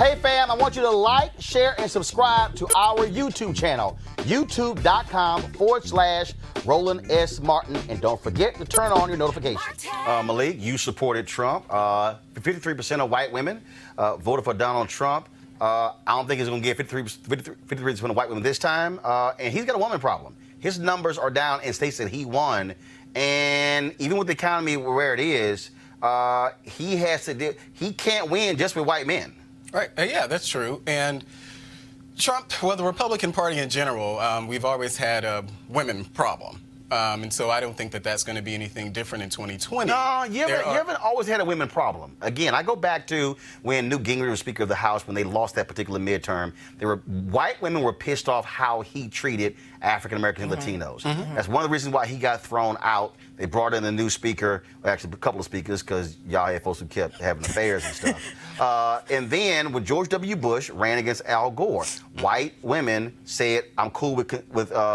Hey fam, I want you to like, share, and subscribe to our YouTube channel, youtube.com/Roland S. Martin. And don't forget to turn on your notifications. Malik, you supported Trump. 53% of white women voted for Donald Trump. I don't think he's going to get 53% of white women this time. And he's got a woman problem. His numbers are down in states that he won. And even with the economy where it is, he can't win just with white men. Right. Yeah, that's true. And Trump, well, the Republican Party in general, we've always had a women problem. And so I don't think that that's going to be anything different in 2020. No, you haven't always had a women problem. Again, I go back to when Newt Gingrich was Speaker of the House when they lost that particular midterm. White women were pissed off how he treated African Americans and Latinos. That's one of the reasons why he got thrown out. They brought in a new speaker, actually a couple of speakers, because y'all had folks who kept having affairs and stuff. And then when George W. Bush ran against Al Gore, white women said, I'm cool with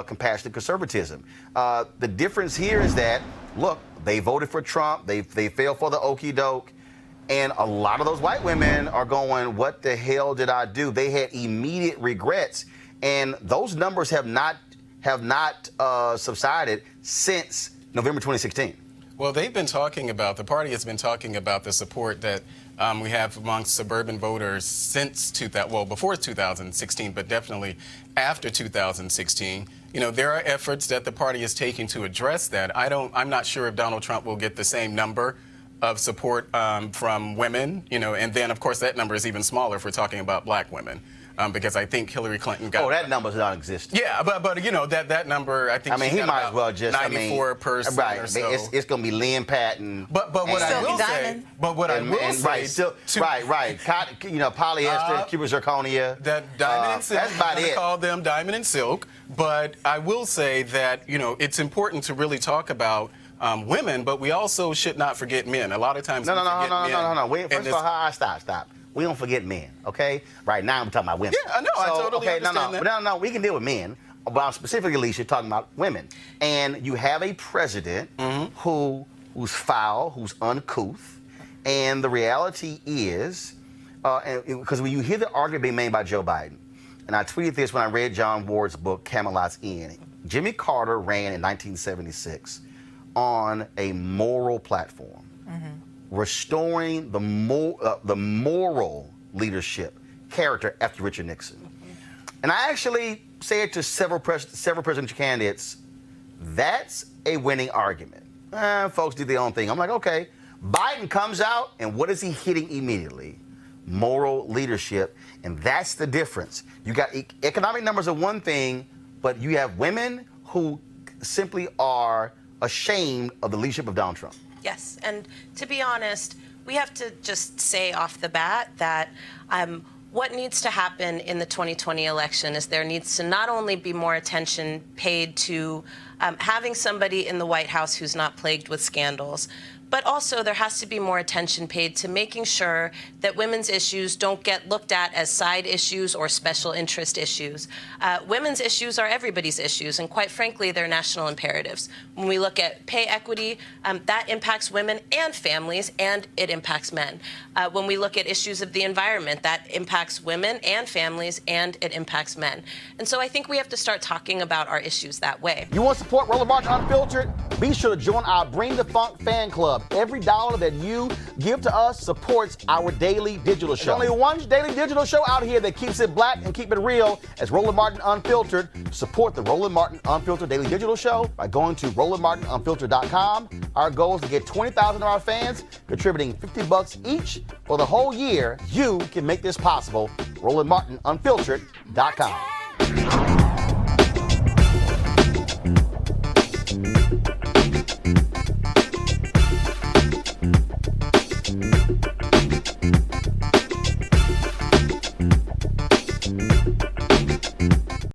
compassionate conservatism. The difference here is that, look, they voted for Trump. They fell for the okie doke. And a lot of those white women are going, what the hell did I do? They had immediate regrets. And those numbers have not subsided since November 2016. Well, they've been talking about, the party has been talking about the support that we have amongst suburban voters since before 2016, but definitely after 2016. You know, there are efforts that the party is taking to address that. I'm not sure if Donald Trump will get the same number of support from women, you know, and then of course that number is even smaller if we're talking about black women. Because I think Hillary Clinton got... Oh, that number's non-existent. Yeah, but you know, that number, I think he might as well just... 94% right, or so. It's going to be Lynn Patton. But what I will say... Polyester, Cuban zirconia. That diamond and silk. That's about it. Call them diamond and silk. But I will say that, you know, it's important to really talk about women, but we also should not forget men. A lot of times No. First of all, stop. We don't forget men, okay? Right now, I'm talking about women. Yeah, I know. I totally understand that. No, we can deal with men. But specifically, Alicia, talking about women. And you have a president who's foul, who's uncouth. And the reality is, because when you hear the argument being made by Joe Biden, and I tweeted this when I read John Ward's book, Camelot's End. Jimmy Carter ran in 1976 on a moral platform. Restoring the moral leadership character after Richard Nixon. And I actually said to several presidential candidates, that's a winning argument. Folks do their own thing. I'm like, okay. Biden comes out, and what is he hitting immediately? Moral leadership. And that's the difference. You got economic numbers are one thing, but you have women who simply are ashamed of the leadership of Donald Trump. Yes, and to be honest, we have to just say off the bat that what needs to happen in the 2020 election is there needs to not only be more attention paid to having somebody in the White House who's not plagued with scandals, but also there has to be more attention paid to making sure that women's issues don't get looked at as side issues or special interest issues. Women's issues are everybody's issues, and quite frankly, they're national imperatives. When we look at pay equity, that impacts women and families, and it impacts men. When we look at issues of the environment, that impacts women and families, and it impacts men. And so I think we have to start talking about our issues that way. You want to support Roland Martin Unfiltered? Be sure to join our Bring the Funk fan club. Every dollar that you give to us supports our daily digital show. There's only one daily digital show out here that keeps it black and keep it real as Roland Martin Unfiltered. Support the Roland Martin Unfiltered daily digital show by going to RolandMartinUnfiltered.com. Our goal is to get 20,000 of our fans contributing $50 each for the whole year. You can make this possible. RolandMartinUnfiltered.com.